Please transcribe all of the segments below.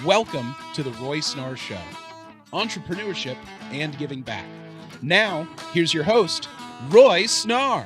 Welcome to the Roy Snarr Show, entrepreneurship and giving back. Now, here's your host, Roy Snarr.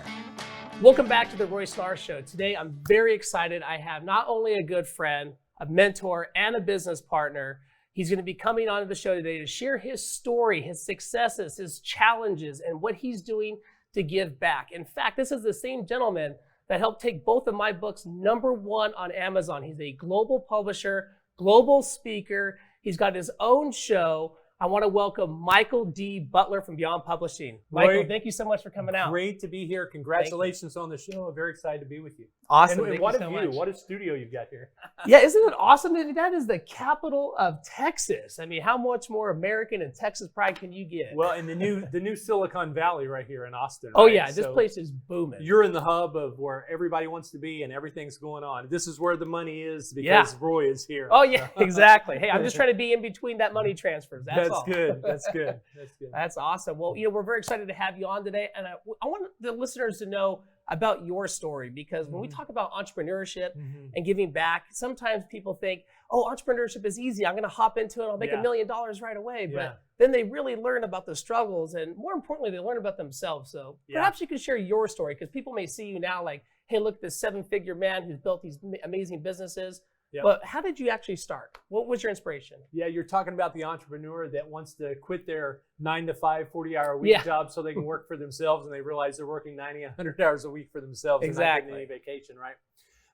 Welcome back to the Roy Snarr Show. Today, I'm very excited. I have not only a good friend, a mentor, and a business partner. He's going to be coming onto the show today to share his story, his successes, his challenges, and what he's doing to give back. In fact, this is the same gentleman that helped take both of my books #1 on Amazon. He's a global publisher, global speaker. He's got his own show. I want to welcome Michael D. Butler from Beyond Publishing. Michael, thank you so much for coming out. Great to be here. Congratulations on the show. I'm very excited to be with you. Awesome. And what a view. What a studio you've got here. Yeah, isn't it awesome? That is the capital of Texas. I mean, how much more American and Texas pride can you get? Well, in the new Silicon Valley right here in Austin. Oh, right? yeah. This place is booming. You're in the hub of where everybody wants to be and everything's going on. This is where the money is because Roy is here. Oh, yeah, exactly. Hey, I'm just trying to be in between that money transfers. That's all. Good. That's good. That's good. That's awesome. Well, we're very excited to have you on today. And I want the listeners to know about your story, because when we talk about entrepreneurship and giving back, sometimes people think, oh, entrepreneurship is easy. I'm going to hop into it. I'll make $1 million right away. But then they really learn about the struggles, and more importantly, they learn about themselves. So perhaps you could share your story, because people may see you now like, hey, look, this 7-figure man who's built these amazing businesses. Yep. But how did you actually start? What was your inspiration? Yeah, you're talking about the entrepreneur that wants to quit their 9-to-5, 40-hour-a-week job so they can work for themselves, and they realize they're working 90, 100 hours a week for themselves and not getting any vacation, right?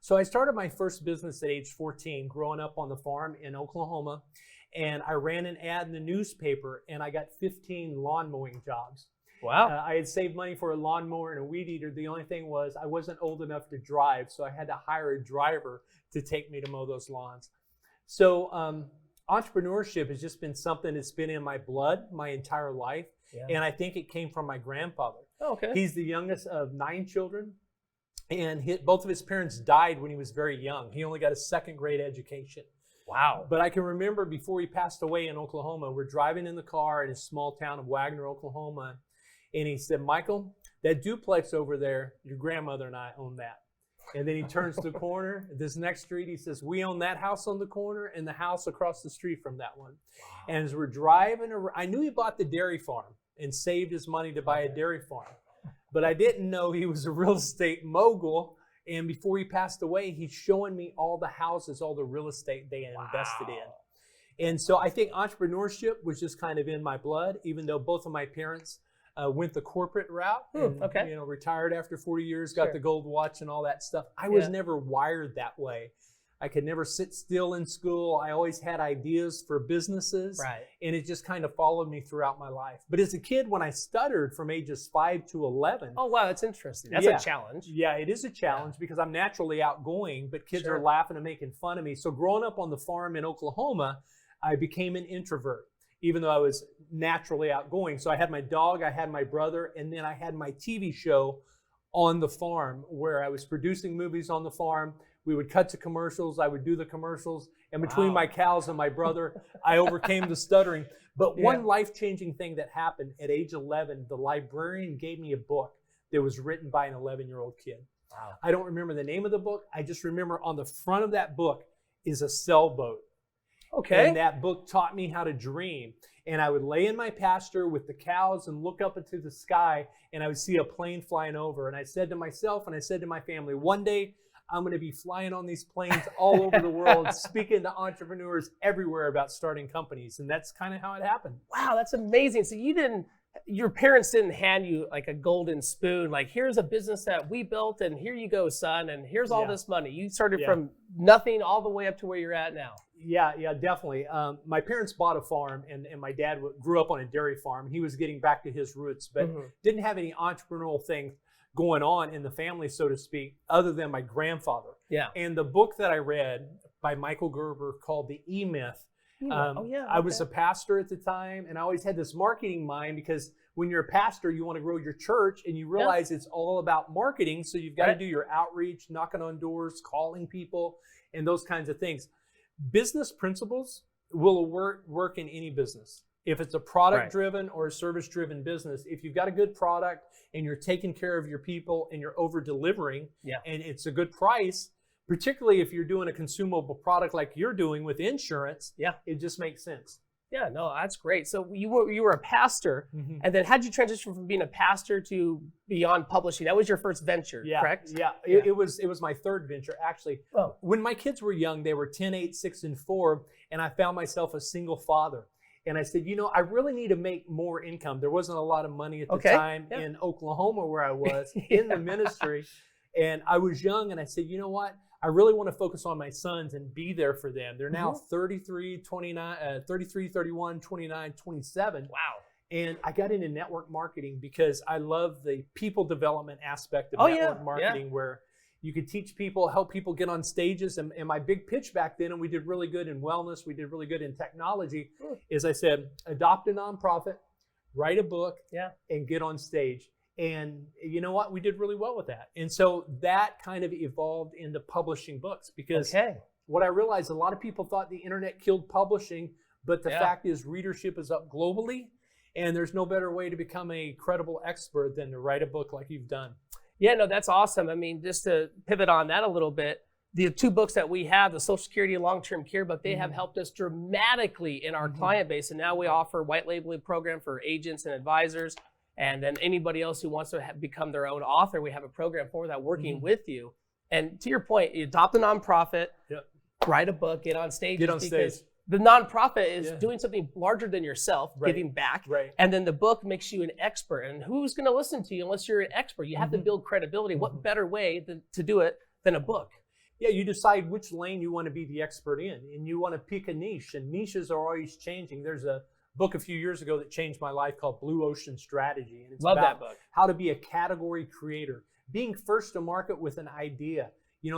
So I started my first business at age 14, growing up on the farm in Oklahoma, and I ran an ad in the newspaper, and I got 15 lawn mowing jobs. Wow. I had saved money for a lawnmower and a weed eater. The only thing was I wasn't old enough to drive, so I had to hire a driver to take me to mow those lawns. So entrepreneurship has just been something that's been in my blood my entire life, and I think it came from my grandfather. Oh, okay. He's the youngest of 9 children, and both of his parents died when he was very young. He only got a 2nd grade education. Wow. But I can remember before he passed away in Oklahoma, we're driving in the car in a small town of Wagner, Oklahoma, and he said, Michael, that duplex over there, your grandmother and I own that. And then he turns the corner, this next street, he says, we own that house on the corner and the house across the street from that one. Wow. And as we're driving around, I knew he bought the dairy farm and saved his money to buy a dairy farm. But I didn't know he was a real estate mogul. And before he passed away, he's showing me all the houses, all the real estate they had invested in. And so I think entrepreneurship was just kind of in my blood, even though both of my parents went the corporate route and retired after 40 years, got the gold watch and all that stuff. I was never wired that way. I could never sit still in school. I always had ideas for businesses, and it just kind of followed me throughout my life. But as a kid, when I stuttered from ages 5 to 11. Oh, wow, that's interesting. That's a challenge. Yeah, it is a challenge because I'm naturally outgoing, but kids are laughing and making fun of me. So growing up on the farm in Oklahoma, I became an introvert, even though I was naturally outgoing. So I had my dog, I had my brother, and then I had my TV show on the farm where I was producing movies on the farm. We would cut to commercials. I would do the commercials. And between my cows and my brother, I overcame the stuttering. But one life-changing thing that happened at age 11, the librarian gave me a book that was written by an 11-year-old kid. Wow. I don't remember the name of the book. I just remember on the front of that book is a sailboat. Okay. And that book taught me how to dream. And I would lay in my pasture with the cows and look up into the sky, and I would see a plane flying over. And I said to myself and I said to my family, one day I'm going to be flying on these planes all over the world, speaking to entrepreneurs everywhere about starting companies. And that's kind of how it happened. Wow, that's amazing. So your parents didn't hand you like a golden spoon, like here's a business that we built and here you go, son, and here's all this money. You started from nothing all the way up to where you're at now. Yeah, definitely. My parents bought a farm, and my dad grew up on a dairy farm. He was getting back to his roots, but didn't have any entrepreneurial thing going on in the family, so to speak, other than my grandfather. Yeah. And the book that I read by Michael Gerber called The E-Myth, I was a pastor at the time, and I always had this marketing mind because when you're a pastor, you want to grow your church, and you realize it's all about marketing, so you've got to do your outreach, knocking on doors, calling people, and those kinds of things. Business principles will work in any business. If it's a product-driven or a service-driven business, if you've got a good product and you're taking care of your people and you're over-delivering and it's a good price, particularly if you're doing a consumable product like you're doing with insurance, it just makes sense. Yeah, no, that's great. So you were a pastor, and then how'd you transition from being a pastor to beyond publishing? That was your first venture, correct? Yeah, it was my third venture, actually. Oh. When my kids were young, they were 10, 8, 6, and 4, and I found myself a single father. And I said, I really need to make more income. There wasn't a lot of money at the time in Oklahoma where I was in the ministry. And I was young, and I said, you know what? I really want to focus on my sons and be there for them. They're now 33, 31, 29, 27. Wow. And I got into network marketing because I love the people development aspect of network marketing, where you could teach people, help people get on stages. And my big pitch back then, and we did really good in wellness, we did really good in technology, is I said, adopt a nonprofit, write a book, and get on stage. And you know what? We did really well with that. And so that kind of evolved into publishing books, because what I realized, a lot of people thought the internet killed publishing, but the fact is readership is up globally, and there's no better way to become a credible expert than to write a book like you've done. Yeah, no, that's awesome. I mean, just to pivot on that a little bit, the two books that we have, the Social Security and Long-Term Care book, they have helped us dramatically in our client base. And now we offer white labeling program for agents and advisors. And then anybody else who wants to become their own author, we have a program for that, working with you. And to your point, you adopt a nonprofit, write a book, get on stage. Get on stage. The nonprofit is doing something larger than yourself, giving back. Right. And then the book makes you an expert. And who's going to listen to you unless you're an expert? You have to build credibility. What better way to do it than a book? Yeah, you decide which lane you want to be the expert in, and you want to pick a niche. And niches are always changing. There's a book a few years ago that changed my life called Blue Ocean Strategy. And it's Love about that book. How to be a category creator, being first to market with an idea.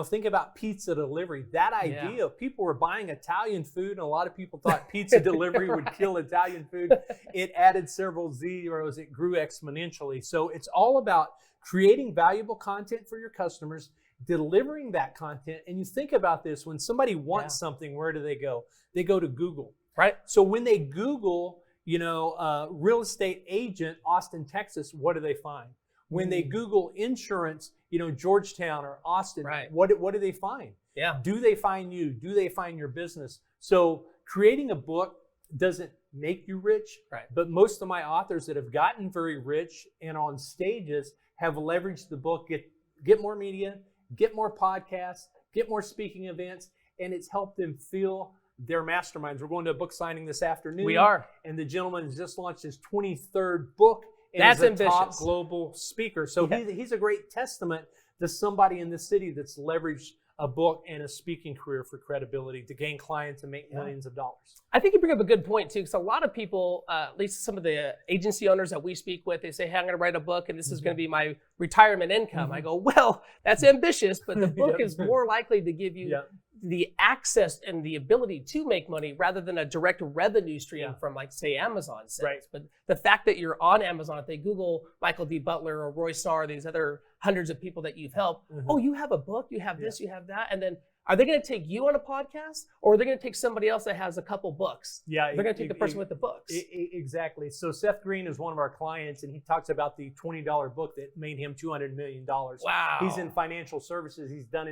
Think about pizza delivery. That idea, people were buying Italian food, and a lot of people thought pizza delivery would kill Italian food. It added several zeros. It grew exponentially. So it's all about creating valuable content for your customers, delivering that content. And you think about this, when somebody wants something, where do they go? They go to Google. Right. So when they Google, real estate agent, Austin, Texas, what do they find? When they Google insurance, Georgetown or Austin, what do they find? Yeah. Do they find you? Do they find your business? So creating a book doesn't make you rich, but most of my authors that have gotten very rich and on stages have leveraged the book, get more media, get more podcasts, get more speaking events, and it's helped them fill their masterminds. We're going to a book signing this afternoon. We are. And the gentleman has just launched his 23rd book. And That's is a ambitious. Top global speaker. So he's a great testament to somebody in the city that's leveraged a book and a speaking career for credibility to gain clients and make millions of dollars. I think you bring up a good point too, because a lot of people, at least some of the agency owners that we speak with, they say, hey, I'm going to write a book and this is going to be my retirement income. I go, well, that's ambitious, but the book is more likely to give you the access and the ability to make money rather than a direct revenue stream from, like, say, Amazon sales. Right. But the fact that you're on Amazon, if they Google Michael D. Butler or Roy Snarr, these other hundreds of people that you've helped, oh, you have a book, you have this, you have that, and then are they going to take you on a podcast, or are they going to take somebody else that has a couple books? Yeah, they're going to take the person with the books. Exactly. So Seth Green is one of our clients, and he talks about the $20 book that made him $200 million. Wow. He's in financial services. He's done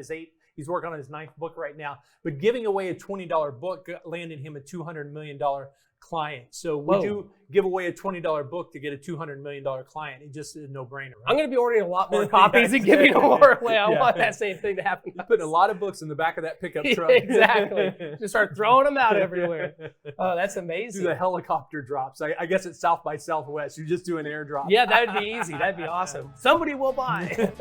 he's working on his 9th book right now. But giving away a $20 book landed him a $200 million client. So would you give away a $20 book to get a $200 million client? It just is a no-brainer. Right? I'm going to be ordering a lot more copies and giving more away. I want that same thing to happen. You're putting a lot of books in the back of that pickup truck. Exactly. Just start throwing them out everywhere. Oh, that's amazing. Do the helicopter drops. I guess it's South by Southwest. You just do an airdrop. Yeah, that would be easy. That'd be awesome. Somebody will buy.